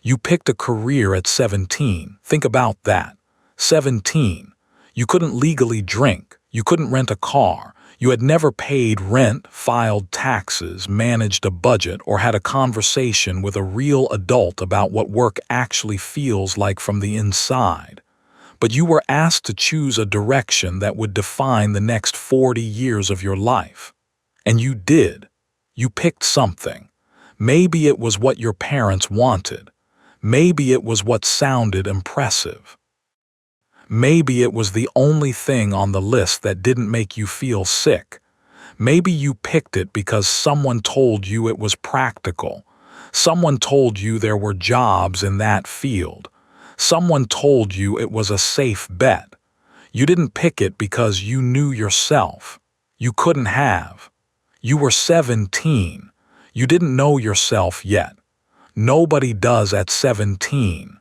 You picked a career at 17. Think about that. 17. You couldn't legally drink. You couldn't rent a car. You had never paid rent, filed taxes, managed a budget, or had a conversation with a real adult about what work actually feels like from the inside. But you were asked to choose a direction that would define the next 40 years of your life. And you did. You picked something. Maybe it was what your parents wanted. Maybe it was what sounded impressive. Maybe it was the only thing on the list that didn't make you feel sick. Maybe you picked it because someone told you it was practical. Someone told you there were jobs in that field. Someone told you it was a safe bet. You didn't pick it because you knew yourself. You couldn't have. You were 17. You didn't know yourself yet. Nobody does at 17.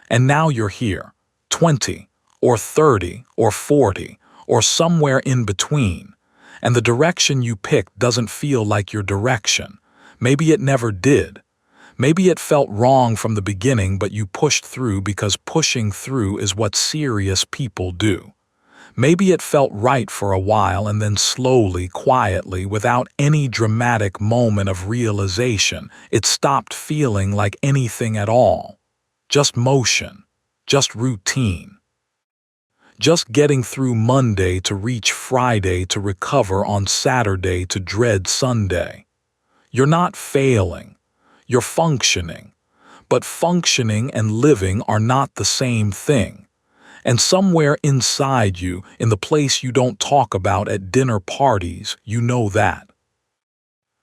And now you're here, 20, or 30, or 40, or somewhere in between. And the direction you picked doesn't feel like your direction. Maybe it never did. Maybe it felt wrong from the beginning, but you pushed through because pushing through is what serious people do. Maybe it felt right for a while and then slowly, quietly, without any dramatic moment of realization, it stopped feeling like anything at all. Just motion. Just routine. Just getting through Monday to reach Friday to recover on Saturday to dread Sunday. You're not failing. You're functioning. But functioning and living are not the same thing. And somewhere inside you, in the place you don't talk about at dinner parties, you know that.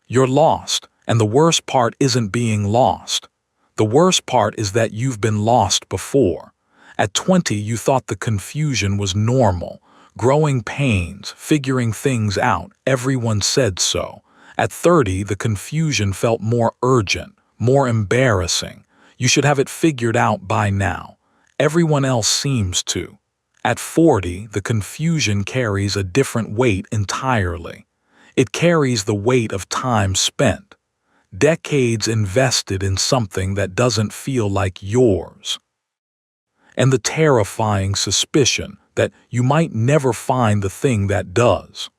You're lost, and the worst part isn't being lost. The worst part is that you've been lost before. At 20, you thought the confusion was normal. Growing pains, figuring things out, everyone said so. At 30, the confusion felt more urgent, more embarrassing. You should have it figured out by now. Everyone else seems to. At 40, the confusion carries a different weight entirely. It carries the weight of time spent. Decades invested in something that doesn't feel like yours. And the terrifying suspicion that you might never find the thing that does.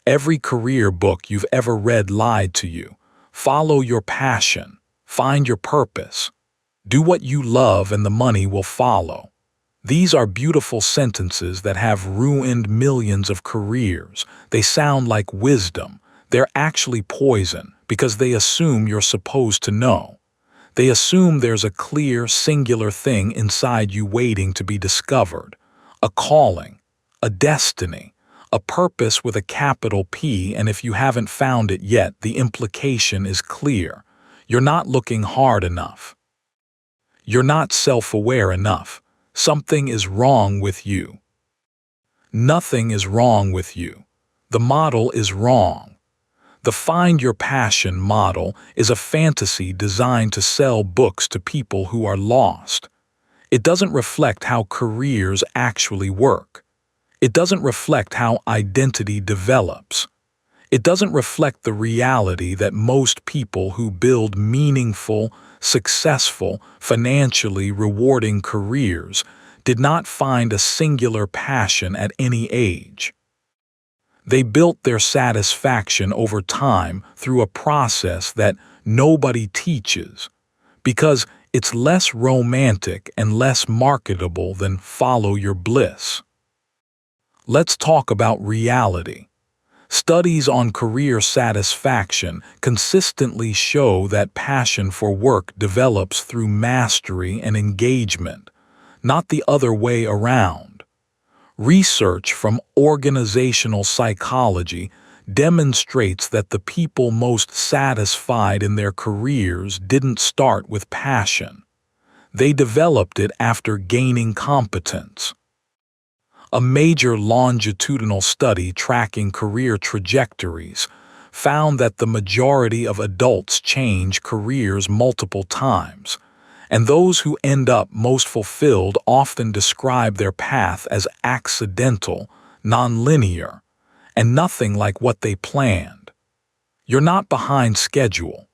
Every career book you've ever read lied to you. Follow your passion. Find your purpose. Do what you love and the money will follow. These are beautiful sentences that have ruined millions of careers. They sound like wisdom. They're actually poison because they assume you're supposed to know. They assume there's a clear, singular thing inside you waiting to be discovered. A calling, a destiny, a purpose with a capital P, and if you haven't found it yet, the implication is clear. You're not looking hard enough. You're not self-aware enough. Something is wrong with you. Nothing is wrong with you. The model is wrong. The Find Your Passion model is a fantasy designed to sell books to people who are lost. It doesn't reflect how careers actually work. It doesn't reflect how identity develops. It doesn't reflect the reality that most people who build meaningful, successful, financially rewarding careers did not find a singular passion at any age. They built their satisfaction over time through a process that nobody teaches, because it's less romantic and less marketable than follow your bliss. Let's talk about reality. Studies on career satisfaction consistently show that passion for work develops through mastery and engagement, not the other way around. Research from organizational psychology demonstrates that the people most satisfied in their careers didn't start with passion. They developed it after gaining competence. A major longitudinal study tracking career trajectories found that the majority of adults change careers multiple times, and those who end up most fulfilled often describe their path as accidental, nonlinear, and nothing like what they planned. You're not behind schedule.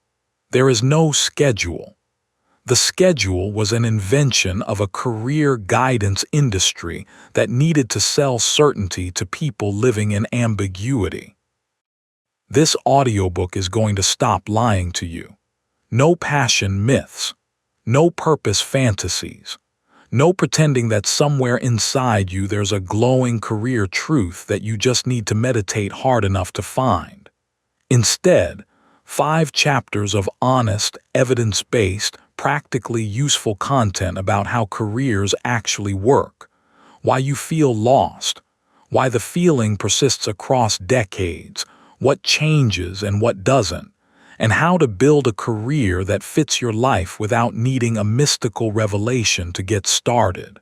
There is no schedule. The schedule was an invention of a career guidance industry that needed to sell certainty to people living in ambiguity. This audiobook is going to stop lying to you. No passion myths. No purpose fantasies. No pretending that somewhere inside you there's a glowing career truth that you just need to meditate hard enough to find. Instead, 5 chapters of honest, evidence-based, practically useful content about how careers actually work, why you feel lost, why the feeling persists across decades, what changes and what doesn't, and how to build a career that fits your life without needing a mystical revelation to get started.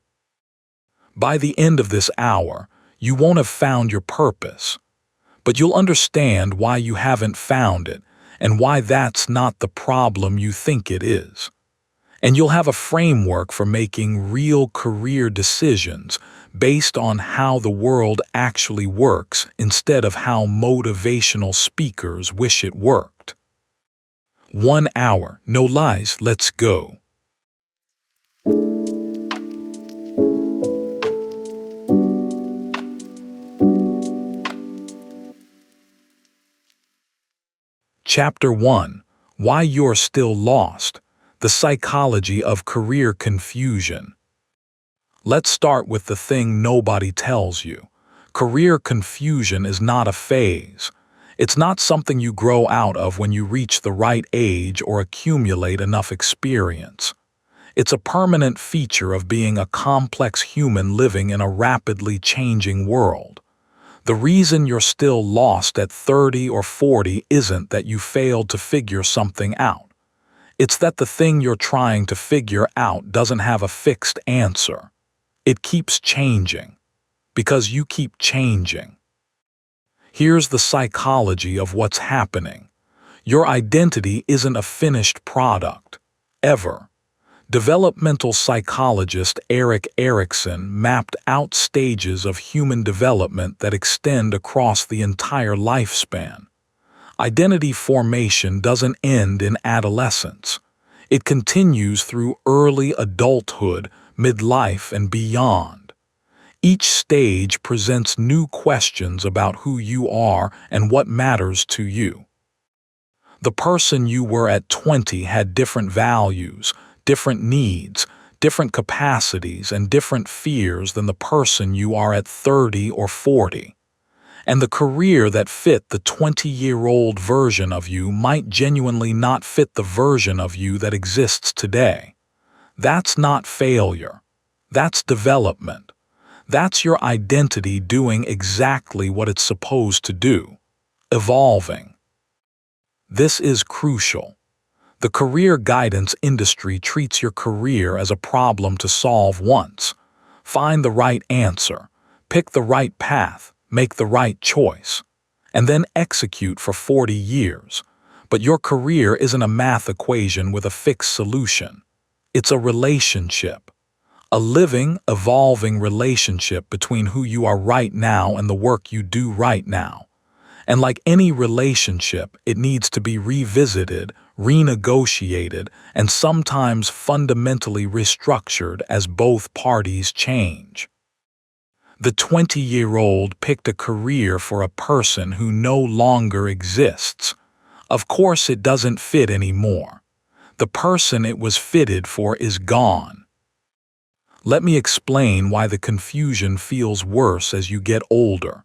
By the end of this hour, you won't have found your purpose, but you'll understand why you haven't found it and why that's not the problem you think it is. And you'll have a framework for making real career decisions based on how the world actually works instead of how motivational speakers wish it worked. 1 hour, no lies, let's go. Chapter 1. Why You're Still Lost. The Psychology of Career Confusion. Let's start with the thing nobody tells you. Career confusion is not a phase. It's not something you grow out of when you reach the right age or accumulate enough experience. It's a permanent feature of being a complex human living in a rapidly changing world. The reason you're still lost at 30 or 40 isn't that you failed to figure something out. It's that the thing you're trying to figure out doesn't have a fixed answer. It keeps changing, because you keep changing. Here's the psychology of what's happening. Your identity isn't a finished product, ever. Developmental psychologist Erik Erikson mapped out stages of human development that extend across the entire lifespan. Identity formation doesn't end in adolescence. It continues through early adulthood, midlife, and beyond. Each stage presents new questions about who you are and what matters to you. The person you were at 20 had different values, different needs, different capacities, and different fears than the person you are at 30 or 40. And the career that fit the 20-year-old version of you might genuinely not fit the version of you that exists today. That's not failure. That's development. That's your identity doing exactly what it's supposed to do, evolving. This is crucial. The career guidance industry treats your career as a problem to solve once. Find the right answer, pick the right path, make the right choice, and then execute for 40 years. But your career isn't a math equation with a fixed solution. It's a relationship. A living, evolving relationship between who you are right now and the work you do right now. And like any relationship, it needs to be revisited, renegotiated, and sometimes fundamentally restructured as both parties change. The 20-year-old picked a career for a person who no longer exists. Of course, it doesn't fit anymore. The person it was fitted for is gone. Let me explain why the confusion feels worse as you get older.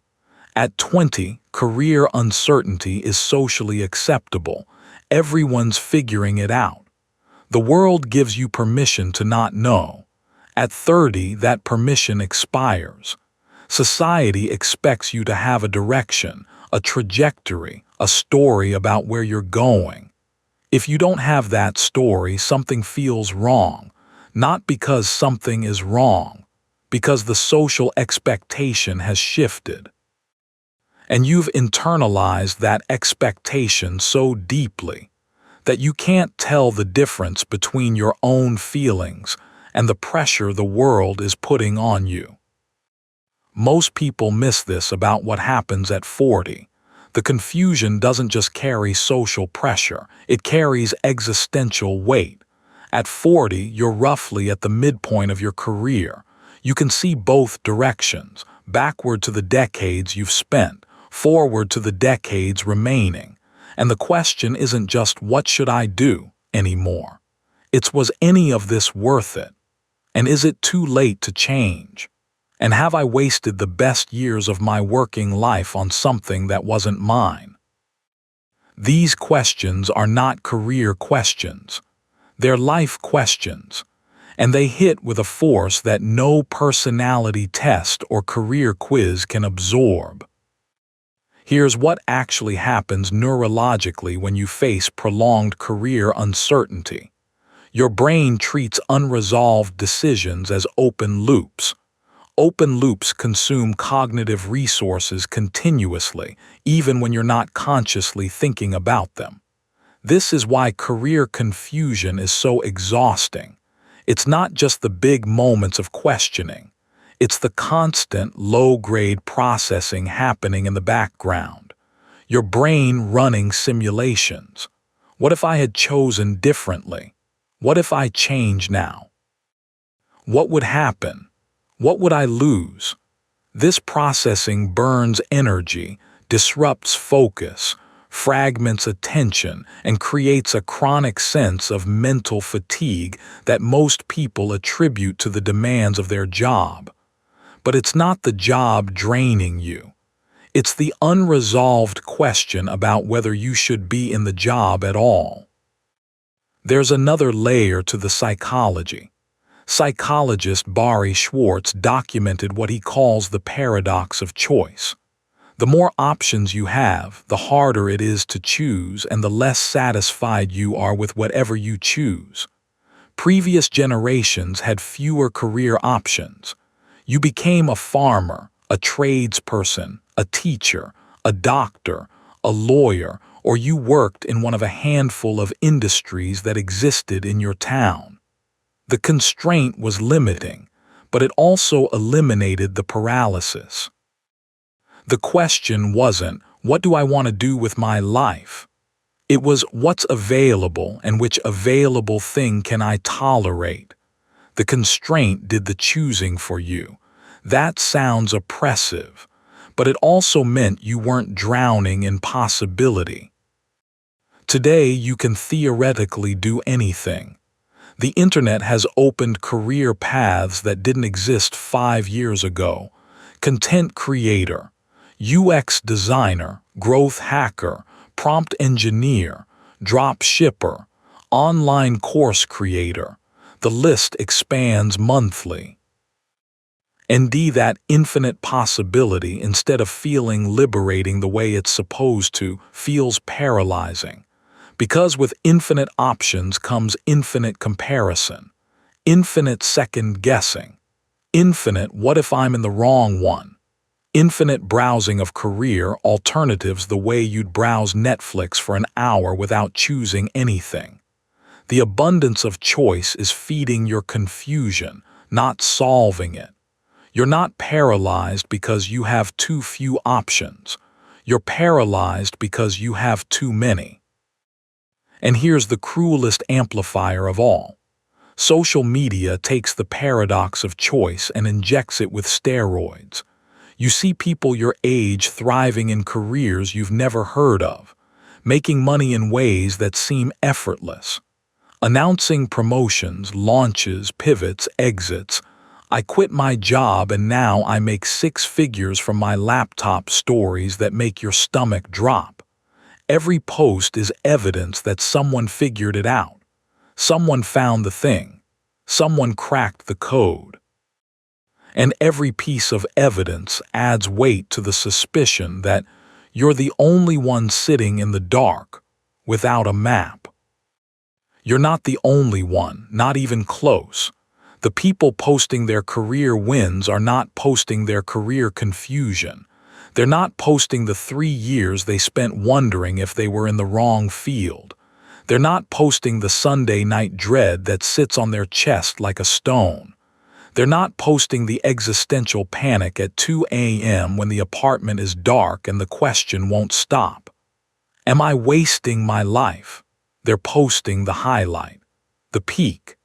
At 20, career uncertainty is socially acceptable. Everyone's figuring it out. The world gives you permission to not know. At 30, that permission expires. Society expects you to have a direction, a trajectory, a story about where you're going. If you don't have that story, something feels wrong, not because something is wrong, because the social expectation has shifted. And you've internalized that expectation so deeply that you can't tell the difference between your own feelings and the pressure the world is putting on you. Most people miss this about what happens at 40. The confusion doesn't just carry social pressure, it carries existential weight. At 40, you're roughly at the midpoint of your career. You can see both directions, backward to the decades you've spent, forward to the decades remaining. And the question isn't just what should I do anymore. It's was any of this worth it? And is it too late to change? And have I wasted the best years of my working life on something that wasn't mine? These questions are not career questions. They're life questions, and they hit with a force that no personality test or career quiz can absorb. Here's what actually happens neurologically when you face prolonged career uncertainty. Your brain treats unresolved decisions as open loops. Open loops consume cognitive resources continuously, even when you're not consciously thinking about them. This is why career confusion is so exhausting. It's not just the big moments of questioning. It's the constant, low-grade processing happening in the background. Your brain running simulations. What if I had chosen differently? What if I change now? What would happen? What would I lose? This processing burns energy, disrupts focus, fragments attention, and creates a chronic sense of mental fatigue that most people attribute to the demands of their job. But it's not the job draining you. It's the unresolved question about whether you should be in the job at all. There's another layer to the psychology. Psychologist Barry Schwartz documented what he calls the paradox of choice. The more options you have, the harder it is to choose and the less satisfied you are with whatever you choose. Previous generations had fewer career options. You became a farmer, a tradesperson, a teacher, a doctor, a lawyer, or you worked in one of a handful of industries that existed in your town. The constraint was limiting, but it also eliminated the paralysis. The question wasn't, what do I want to do with my life? It was, what's available and which available thing can I tolerate? The constraint did the choosing for you. That sounds oppressive, but it also meant you weren't drowning in possibility. Today, you can theoretically do anything. The internet has opened career paths that didn't exist 5 years ago. Content creator, UX designer, growth hacker, prompt engineer, drop shipper, online course creator. The list expands monthly. And that infinite possibility, instead of feeling liberating the way it's supposed to, feels paralyzing. Because with infinite options comes infinite comparison, infinite second-guessing, infinite what if I'm in the wrong one, infinite browsing of career alternatives the way you'd browse Netflix for an hour without choosing anything. The abundance of choice is feeding your confusion, not solving it. You're not paralyzed because you have too few options. You're paralyzed because you have too many. And here's the cruelest amplifier of all. Social media takes the paradox of choice and injects it with steroids. You see people your age thriving in careers you've never heard of, making money in ways that seem effortless, announcing promotions, launches, pivots, exits. I quit my job and now I make 6 figures from my laptop, stories that make your stomach drop. Every post is evidence that someone figured it out. Someone found the thing. Someone cracked the code. And every piece of evidence adds weight to the suspicion that you're the only one sitting in the dark, without a map. You're not the only one, not even close. The people posting their career wins are not posting their career confusion. They're not posting the 3 years they spent wondering if they were in the wrong field. They're not posting the Sunday night dread that sits on their chest like a stone. They're not posting the existential panic at 2 a.m. when the apartment is dark and the question won't stop. Am I wasting my life? They're posting the highlight. the peak,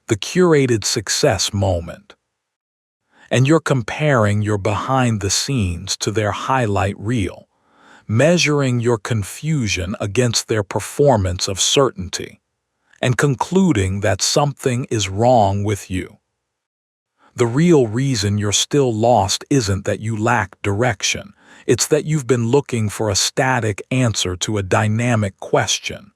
the curated success moment. And you're comparing your behind the scenes to their highlight reel, measuring your confusion against their performance of certainty, and concluding that something is wrong with you. The real reason you're still lost isn't that you lack direction, it's that you've been looking for a static answer to a dynamic question.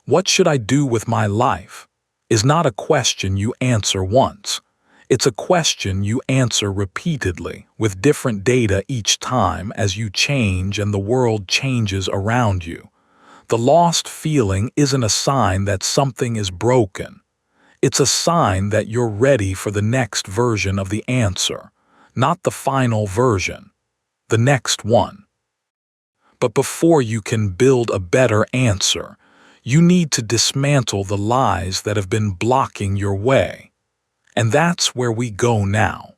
What should I do with my life? Is not a question you answer once. It's a question you answer repeatedly, with different data each time as you change and the world changes around you. The lost feeling isn't a sign that something is broken. It's a sign that you're ready for the next version of the answer, not the final version, the next one. But before you can build a better answer, you need to dismantle the lies that have been blocking your way. And that's where we go now.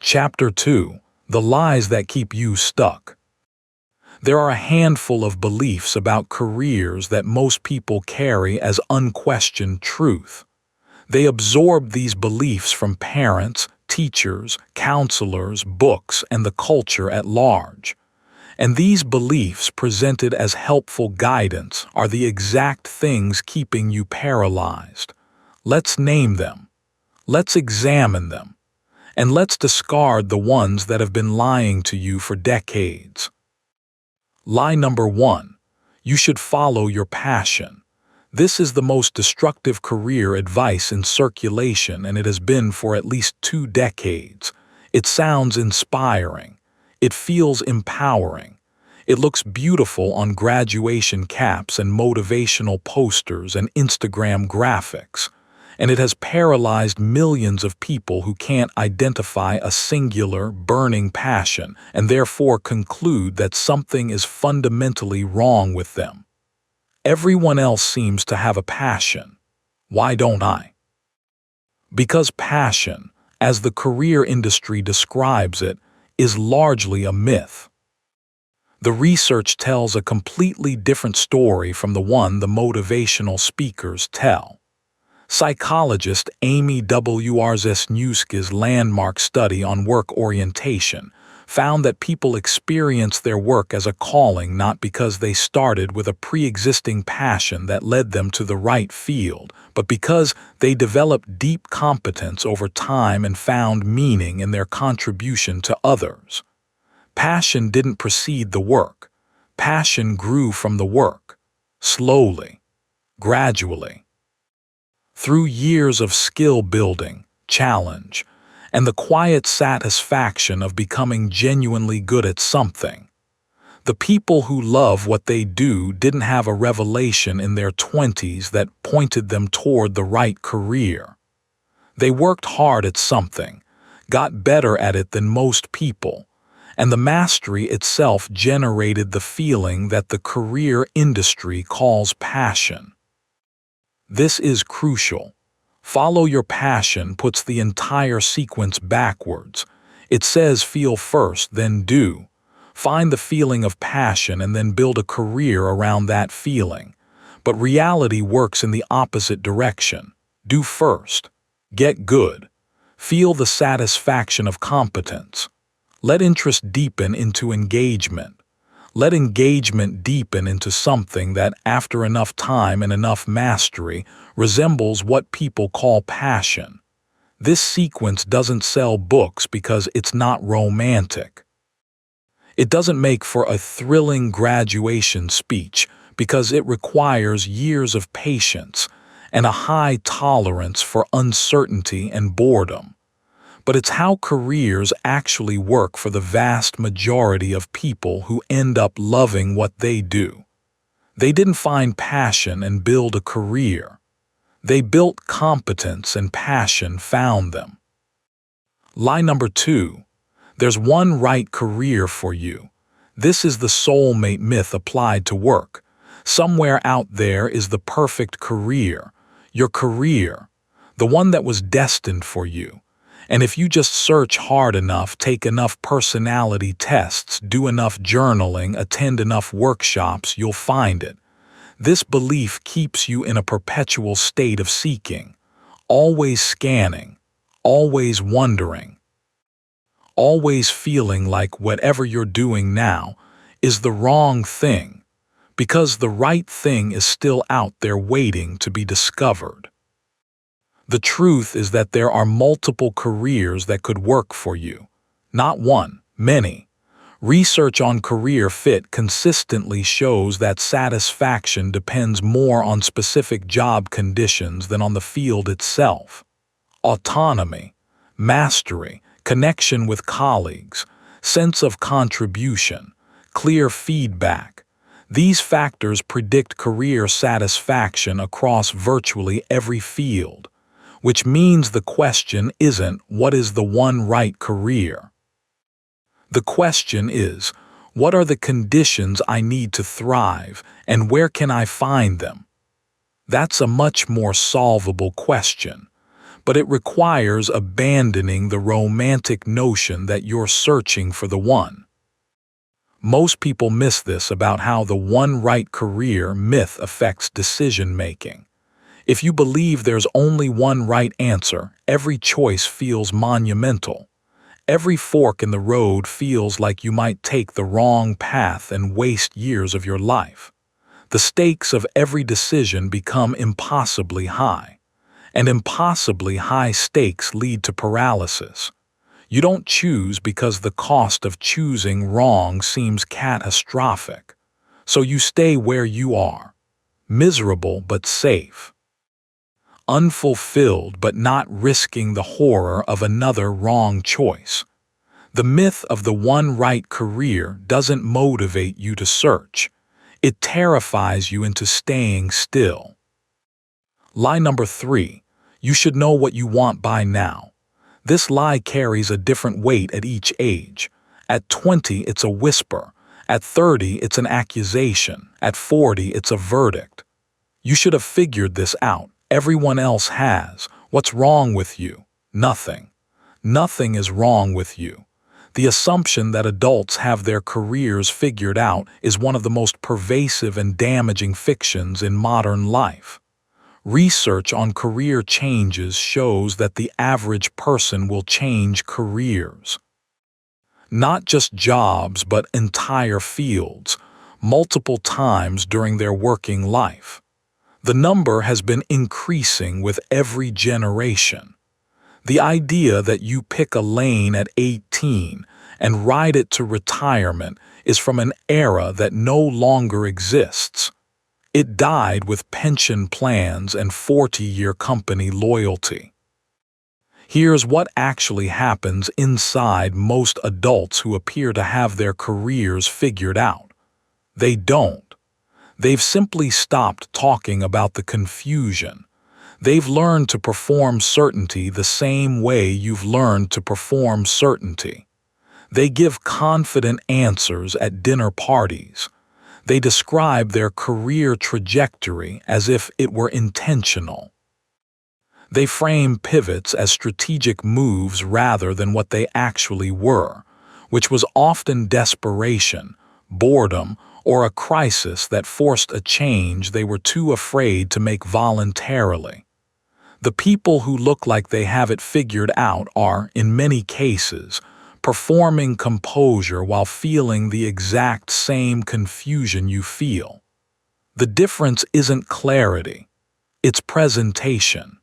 Chapter 2: The Lies That Keep You Stuck. There are a handful of beliefs about careers that most people carry as unquestioned truth. They absorb these beliefs from parents, teachers, counselors, books, and the culture at large. And these beliefs, presented as helpful guidance, are the exact things keeping you paralyzed. Let's name them. Let's examine them. And let's discard the ones that have been lying to you for decades. Lie number 1: you should follow your passion. This is the most destructive career advice in circulation, and it has been for at least 2 decades. It sounds inspiring. It feels empowering. It looks beautiful on graduation caps and motivational posters and Instagram graphics. And it has paralyzed millions of people who can't identify a singular, burning passion and therefore conclude that something is fundamentally wrong with them. Everyone else seems to have a passion. Why don't I? Because passion, as the career industry describes it, is largely a myth. The research tells a completely different story from the one the motivational speakers tell. Psychologist Amy Wrzesniewski's landmark study on work orientation found that people experience their work as a calling not because they started with a pre-existing passion that led them to the right field, but because they developed deep competence over time and found meaning in their contribution to others. Passion didn't precede the work. Passion grew from the work, slowly, gradually. Through years of skill building, challenge, and the quiet satisfaction of becoming genuinely good at something. The people who love what they do didn't have a revelation in their 20s that pointed them toward the right career. They worked hard at something, got better at it than most people, and the mastery itself generated the feeling that the career industry calls passion. This is crucial. Follow your passion puts the entire sequence backwards. It says feel first, then do. Find the feeling of passion and then build a career around that feeling. But reality works in the opposite direction. Do first. Get good. Feel the satisfaction of competence. Let interest deepen into engagement. Let engagement deepen into something that, after enough time and enough mastery, resembles what people call passion. This sequence doesn't sell books because it's not romantic. It doesn't make for a thrilling graduation speech because it requires years of patience and a high tolerance for uncertainty and boredom. But it's how careers actually work for the vast majority of people who end up loving what they do. They didn't find passion and build a career. They built competence and passion found them. Lie number 2. There's one right career for you. This is the soulmate myth applied to work. Somewhere out there is the perfect career, your career, the one that was destined for you. And if you just search hard enough, take enough personality tests, do enough journaling, attend enough workshops, you'll find it. This belief keeps you in a perpetual state of seeking, always scanning, always wondering, always feeling like whatever you're doing now is the wrong thing, because the right thing is still out there waiting to be discovered. The truth is that there are multiple careers that could work for you. Not one, many. Research on career fit consistently shows that satisfaction depends more on specific job conditions than on the field itself. Autonomy, mastery, connection with colleagues, sense of contribution, clear feedback. These factors predict career satisfaction across virtually every field, which means the question isn't what is the one right career. The question is, what are the conditions I need to thrive, and where can I find them? That's a much more solvable question, but it requires abandoning the romantic notion that you're searching for the one. Most people miss this about how the one right career myth affects decision-making. If you believe there's only one right answer, every choice feels monumental. Every fork in the road feels like you might take the wrong path and waste years of your life. The stakes of every decision become impossibly high, and impossibly high stakes lead to paralysis. You don't choose because the cost of choosing wrong seems catastrophic, so you stay where you are, miserable but safe, unfulfilled but not risking the horror of another wrong choice. The myth of the one right career doesn't motivate you to search. It terrifies you into staying still. Lie number 3, you should know what you want by now. This lie carries a different weight at each age. At 20, it's a whisper. At 30, it's an accusation. At 40, it's a verdict. You should have figured this out. Everyone else has. What's wrong with you? Nothing. Nothing is wrong with you. The assumption that adults have their careers figured out is one of the most pervasive and damaging fictions in modern life. Research on career changes shows that the average person will change careers. Not just jobs, but entire fields, multiple times during their working life. The number has been increasing with every generation. The idea that you pick a lane at 18 and ride it to retirement is from an era that no longer exists. It died with pension plans and 40-year company loyalty. Here's what actually happens inside most adults who appear to have their careers figured out. They don't. They've simply stopped talking about the confusion. They've learned to perform certainty the same way you've learned to perform certainty. They give confident answers at dinner parties. They describe their career trajectory as if it were intentional. They frame pivots as strategic moves rather than what they actually were, which was often desperation, boredom, or a crisis that forced a change they were too afraid to make voluntarily. The people who look like they have it figured out are, in many cases, performing composure while feeling the exact same confusion you feel. The difference isn't clarity, it's presentation.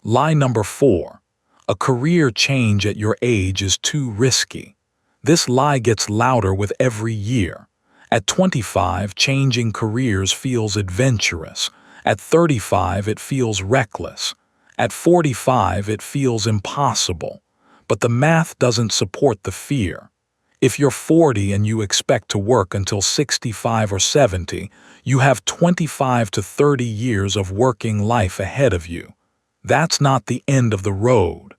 Lie number 4, a career change at your age is too risky. This lie gets louder with every year. At 25, changing careers feels adventurous. At 35, it feels reckless. At 45, it feels impossible. But the math doesn't support the fear. If you're 40 and you expect to work until 65 or 70, you have 25 to 30 years of working life ahead of you. That's not the end of the road.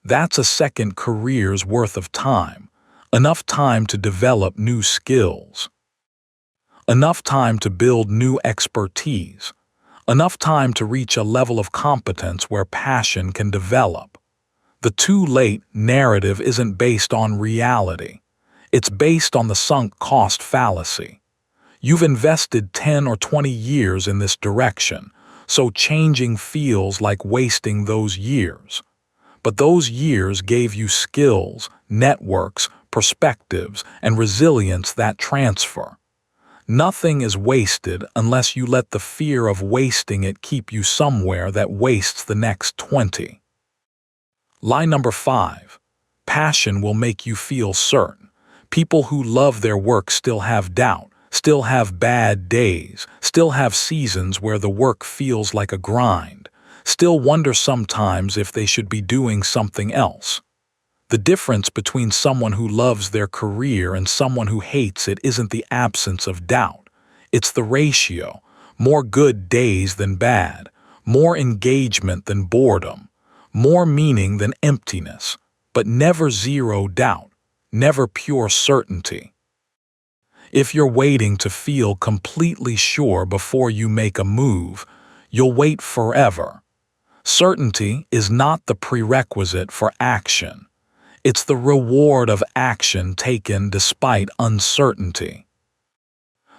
That's a second career's worth of time. Enough time to develop new skills. Enough time to build new expertise. Enough time to reach a level of competence where passion can develop. The too late narrative isn't based on reality. It's based on the sunk cost fallacy. You've invested 10 or 20 years in this direction, so changing feels like wasting those years. But those years gave you skills, networks, perspectives, and resilience that transfer. Nothing is wasted unless you let the fear of wasting it keep you somewhere that wastes the next 20. Line number 5. Passion will make you feel certain. People who love their work still have doubt, still have bad days, still have seasons where the work feels like a grind, still wonder sometimes if they should be doing something else. The difference between someone who loves their career and someone who hates it isn't the absence of doubt. It's the ratio. More good days than bad, more engagement than boredom, more meaning than emptiness, but never zero doubt, never pure certainty. If you're waiting to feel completely sure before you make a move, you'll wait forever. Certainty is not the prerequisite for action. It's the reward of action taken despite uncertainty.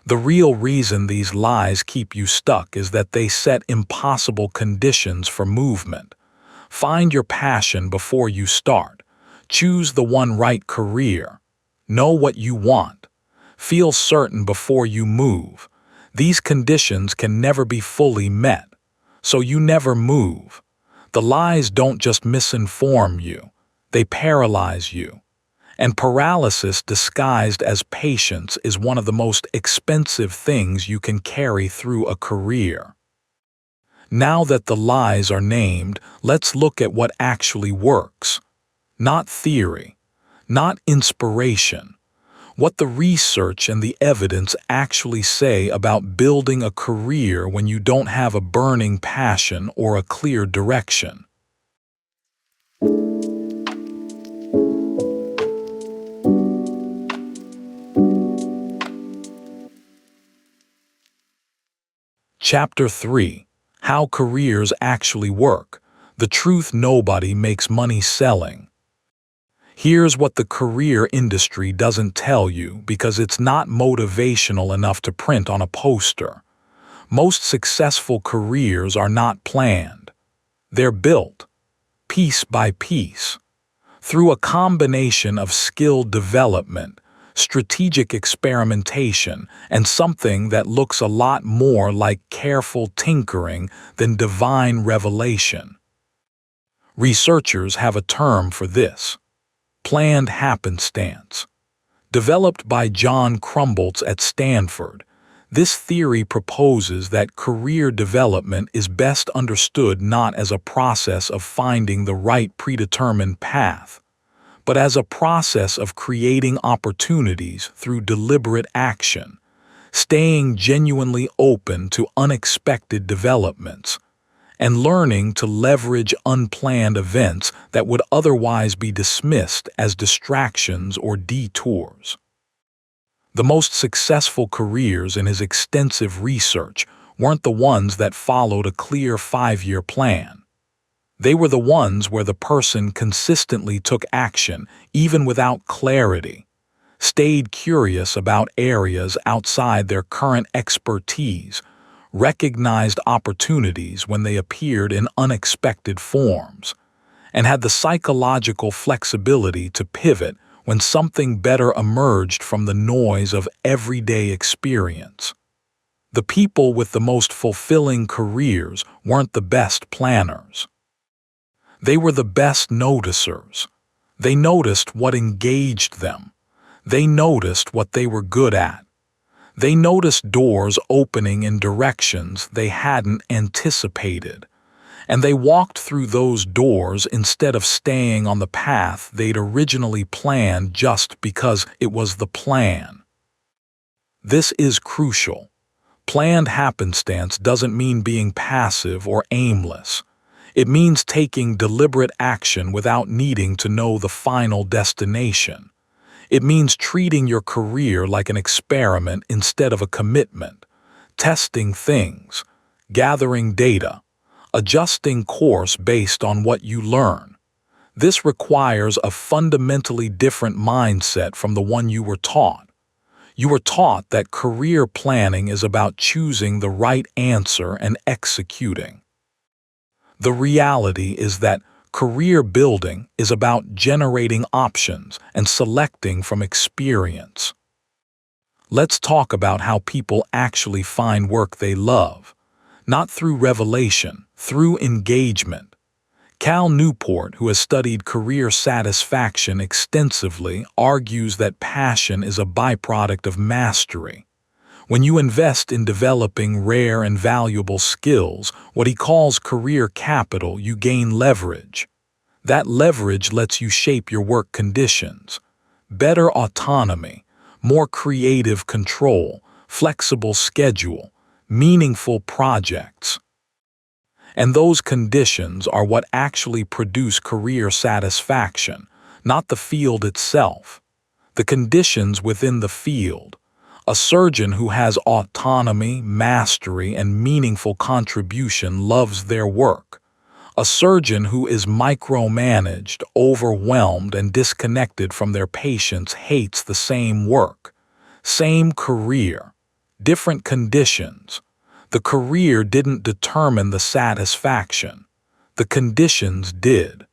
The real reason these lies keep you stuck is that they set impossible conditions for movement. Find your passion before you start. Choose the one right career. Know what you want. Feel certain before you move. These conditions can never be fully met, so you never move. The lies don't just misinform you. They paralyze you. And paralysis disguised as patience is one of the most expensive things you can carry through a career. Now that the lies are named, let's look at what actually works. Not theory, not inspiration. What the research and the evidence actually say about building a career when you don't have a burning passion or a clear direction. Chapter 3. How Careers Actually Work. The Truth Nobody Makes Money Selling. Here's what the career industry doesn't tell you because it's not motivational enough to print on a poster. Most successful careers are not planned. They're built, piece by piece, through a combination of skill development, strategic experimentation, and something that looks a lot more like careful tinkering than divine revelation. Researchers have a term for this: planned happenstance. Developed by John Crumboltz at Stanford, this theory proposes that career development is best understood not as a process of finding the right predetermined path, but as a process of creating opportunities through deliberate action, staying genuinely open to unexpected developments, and learning to leverage unplanned events that would otherwise be dismissed as distractions or detours. The most successful careers in his extensive research weren't the ones that followed a clear 5-year plan. They were the ones where the person consistently took action even without clarity, stayed curious about areas outside their current expertise, recognized opportunities when they appeared in unexpected forms, and had the psychological flexibility to pivot when something better emerged from the noise of everyday experience. The people with the most fulfilling careers weren't the best planners. They were the best noticers. They noticed what engaged them. They noticed what they were good at. They noticed doors opening in directions they hadn't anticipated, and they walked through those doors instead of staying on the path they'd originally planned just because it was the plan. This is crucial. Planned happenstance doesn't mean being passive or aimless. It means taking deliberate action without needing to know the final destination. It means treating your career like an experiment instead of a commitment, testing things, gathering data, adjusting course based on what you learn. This requires a fundamentally different mindset from the one you were taught. You were taught that career planning is about choosing the right answer and executing. The reality is that career building is about generating options and selecting from experience. Let's talk about how people actually find work they love, not through revelation, through engagement. Cal Newport, who has studied career satisfaction extensively, argues that passion is a byproduct of mastery. When you invest in developing rare and valuable skills, what he calls career capital, you gain leverage. That leverage lets you shape your work conditions. Better autonomy, more creative control, flexible schedule, meaningful projects. And those conditions are what actually produce career satisfaction, not the field itself. The conditions within the field. A surgeon who has autonomy, mastery, and meaningful contribution loves their work. A surgeon who is micromanaged, overwhelmed, and disconnected from their patients hates the same work. Same career, different conditions. The career didn't determine the satisfaction. The conditions did.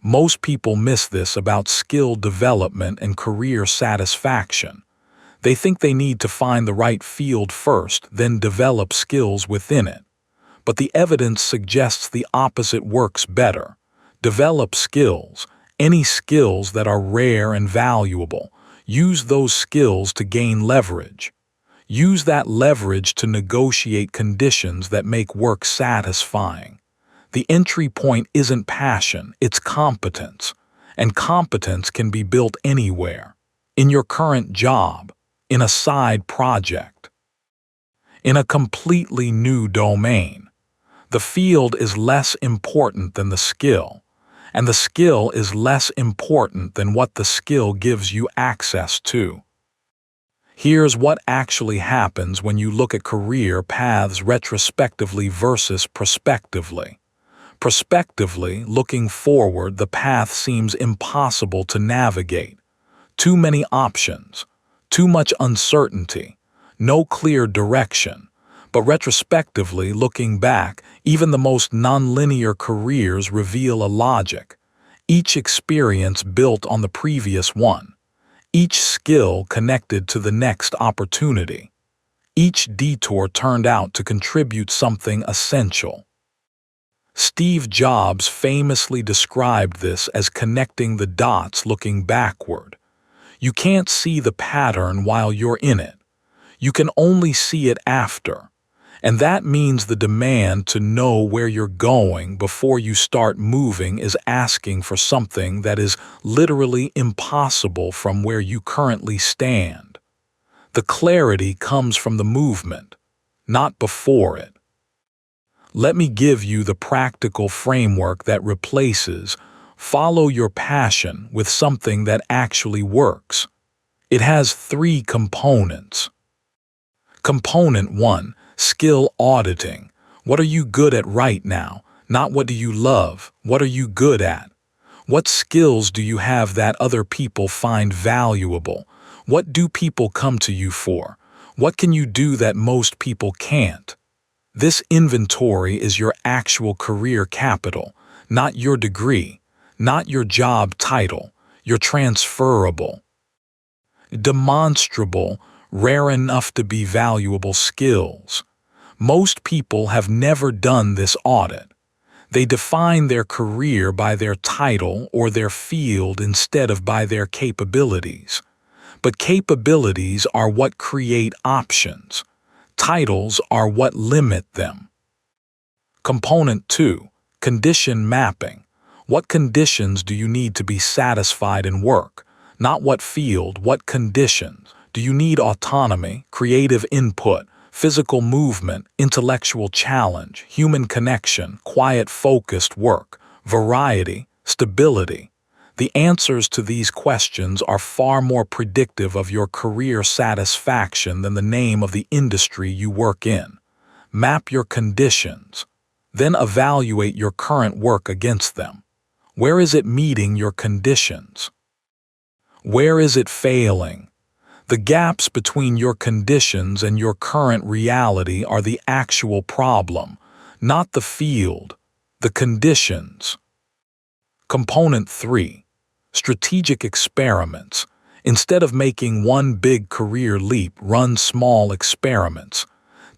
Most people miss this about skill development and career satisfaction. They think they need to find the right field first, then develop skills within it. But the evidence suggests the opposite works better. Develop skills, any skills that are rare and valuable. Use those skills to gain leverage. Use that leverage to negotiate conditions that make work satisfying. The entry point isn't passion, it's competence. And competence can be built anywhere. In your current job, in a side project, in a completely new domain. The field is less important than the skill, and the skill is less important than what the skill gives you access to. Here's what actually happens when you look at career paths retrospectively versus prospectively. Prospectively, looking forward, the path seems impossible to navigate. Too many options. Too much uncertainty, no clear direction. But retrospectively, looking back, even the most nonlinear careers reveal a logic. Each experience built on the previous one. Each skill connected to the next opportunity. Each detour turned out to contribute something essential. Steve Jobs famously described this as connecting the dots looking backward. You can't see the pattern while you're in it. You can only see it after. And that means the demand to know where you're going before you start moving is asking for something that is literally impossible from where you currently stand. The clarity comes from the movement, not before it. Let me give you the practical framework that replaces follow your passion with something that actually works. It has 3 components. Component 1, skill auditing. What are you good at right now? Not what do you love, what are you good at? What skills do you have that other people find valuable? What do people come to you for? What can you do that most people can't? This inventory is your actual career capital, not your degree. Not your job title, your transferable, demonstrable, rare enough to be valuable skills. Most people have never done this audit. They define their career by their title or their field instead of by their capabilities. But capabilities are what create options. Titles are what limit them. Component 2, condition mapping. What conditions do you need to be satisfied in work? Not what field, what conditions. Do you need autonomy, creative input, physical movement, intellectual challenge, human connection, quiet focused work, variety, stability? The answers to these questions are far more predictive of your career satisfaction than the name of the industry you work in. Map your conditions, then evaluate your current work against them. Where is it meeting your conditions? Where is it failing? The gaps between your conditions and your current reality are the actual problem, not the field, the conditions. Component 3. Strategic experiments. Instead of making one big career leap, run small experiments.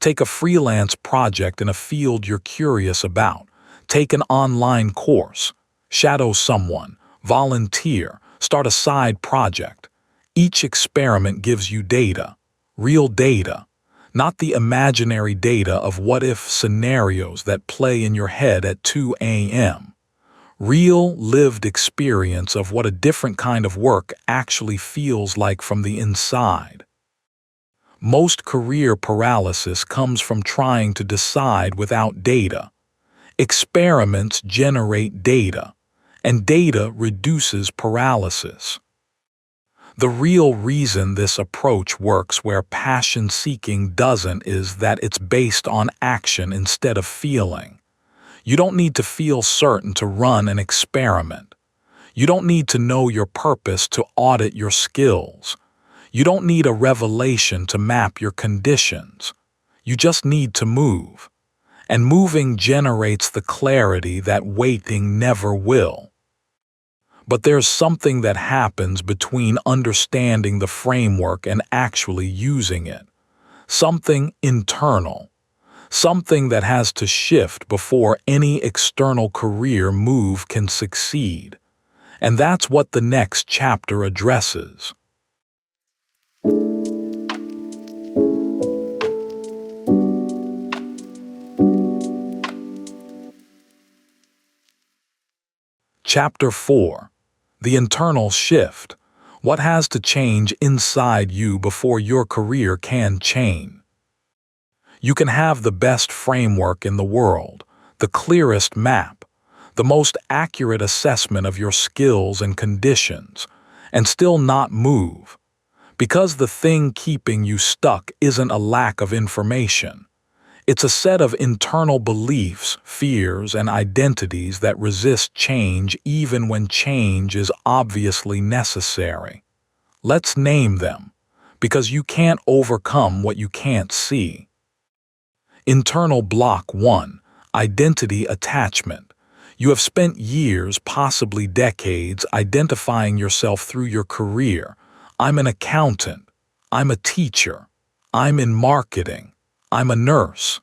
Take a freelance project in a field you're curious about. Take an online course. Shadow someone. Volunteer. Start a side project. Each experiment gives you data. Real data. Not the imaginary data of what-if scenarios that play in your head at 2 a.m. Real, lived experience of what a different kind of work actually feels like from the inside. Most career paralysis comes from trying to decide without data. Experiments generate data, and data reduces paralysis. The real reason this approach works where passion-seeking doesn't is that it's based on action instead of feeling. You don't need to feel certain to run an experiment. You don't need to know your purpose to audit your skills. You don't need a revelation to map your conditions. You just need to move. And moving generates the clarity that waiting never will. But there's something that happens between understanding the framework and actually using it. Something internal. Something that has to shift before any external career move can succeed. And that's what the next chapter addresses. Chapter 4. The internal shift. What has to change inside you before your career can change? You can have the best framework in the world, the clearest map, the most accurate assessment of your skills and conditions, and still not move. Because the thing keeping you stuck isn't a lack of information. It's a set of internal beliefs, fears, and identities that resist change even when change is obviously necessary. Let's name them, because you can't overcome what you can't see. Internal block 1. Identity attachment. You have spent years, possibly decades, identifying yourself through your career. I'm an accountant. I'm a teacher. I'm in marketing. I'm a nurse.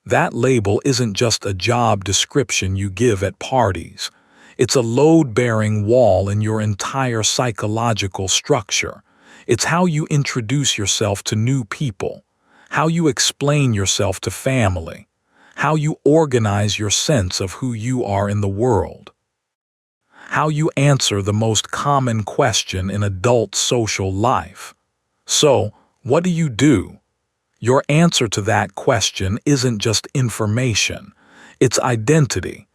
That label isn't just a job description you give at parties. It's a load-bearing wall in your entire psychological structure. It's how you introduce yourself to new people, how you explain yourself to family, how you organize your sense of who you are in the world, how you answer the most common question in adult social life. So, what do? Your answer to that question isn't just information, it's identity.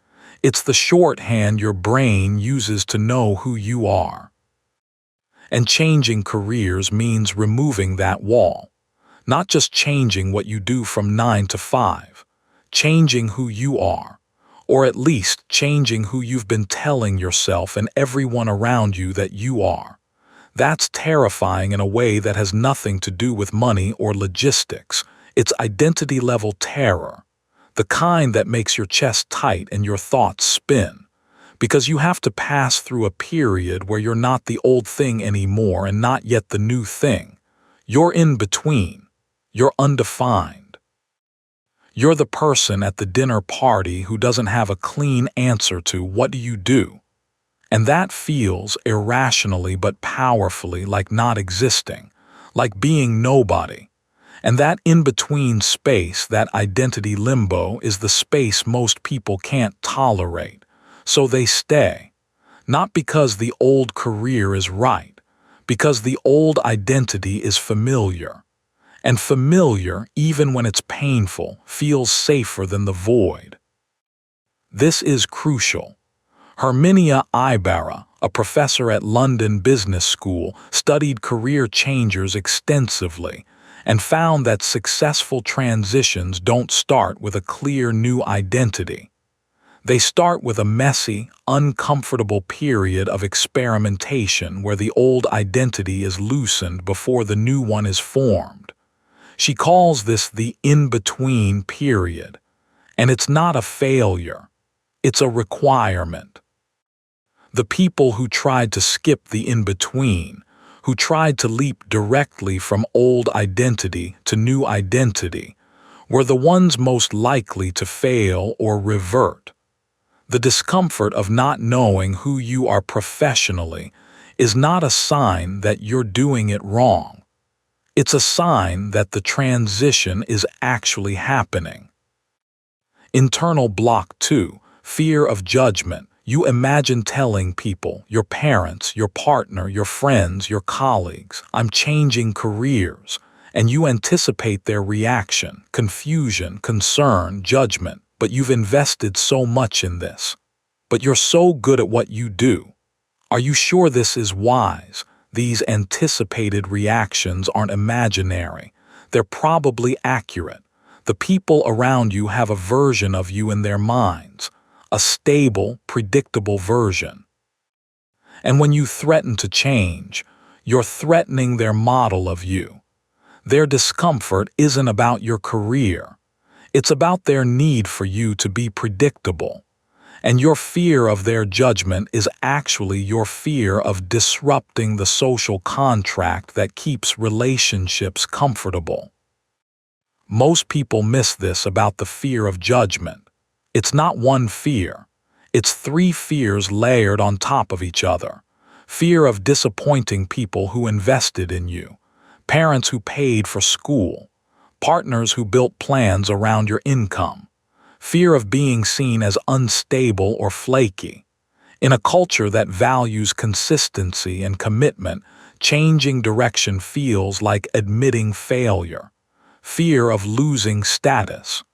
It's the shorthand your brain uses to know who you are. And changing careers means removing that wall. Not just changing what you do from 9 to 5, changing who you are, or at least changing who you've been telling yourself and everyone around you that you are. That's terrifying in a way that has nothing to do with money or logistics. It's identity-level terror, the kind that makes your chest tight and your thoughts spin. Because you have to pass through a period where you're not the old thing anymore and not yet the new thing. You're in between. You're undefined. You're the person at the dinner party who doesn't have a clean answer to what do you do? And that feels irrationally but powerfully like not existing, like being nobody. And that in-between space, that identity limbo, is the space most people can't tolerate. So they stay. Not because the old career is right, because the old identity is familiar. And familiar, even when it's painful, feels safer than the void. This is crucial. Herminia Ibarra, a professor at London Business School, studied career changers extensively and found that successful transitions don't start with a clear new identity. They start with a messy, uncomfortable period of experimentation where the old identity is loosened before the new one is formed. She calls this the in-between period, and it's not a failure, it's a requirement. The people who tried to skip the in-between, who tried to leap directly from old identity to new identity, were the ones most likely to fail or revert. The discomfort of not knowing who you are professionally is not a sign that you're doing it wrong. It's a sign that the transition is actually happening. Internal block 2, fear of judgment. You imagine telling people, your parents, your partner, your friends, your colleagues, I'm changing careers, and you anticipate their reaction, confusion, concern, judgment, but you've invested so much in this. But you're so good at what you do. Are you sure this is wise? These anticipated reactions aren't imaginary. They're probably accurate. The people around you have a version of you in their minds, a stable, predictable version. And when you threaten to change, you're threatening their model of you. Their discomfort isn't about your career. It's about their need for you to be predictable. And your fear of their judgment is actually your fear of disrupting the social contract that keeps relationships comfortable. Most people miss this about the fear of judgment. It's not one fear. It's 3 fears layered on top of each other. Fear of disappointing people who invested in you, parents who paid for school, partners who built plans around your income, fear of being seen as unstable or flaky. In a culture that values consistency and commitment, changing direction feels like admitting failure. Fear of losing status.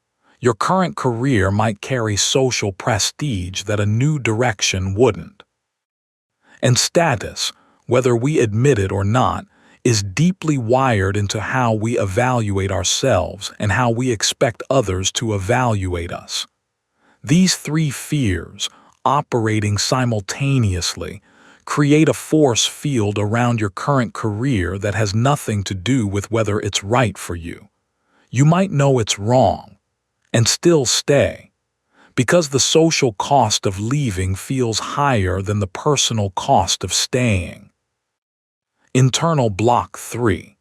Your current career might carry social prestige that a new direction wouldn't. And status, whether we admit it or not, is deeply wired into how we evaluate ourselves and how we expect others to evaluate us. These 3 fears, operating simultaneously, create a force field around your current career that has nothing to do with whether it's right for you. You might know it's wrong, and still stay, because the social cost of leaving feels higher than the personal cost of staying. Internal block 3,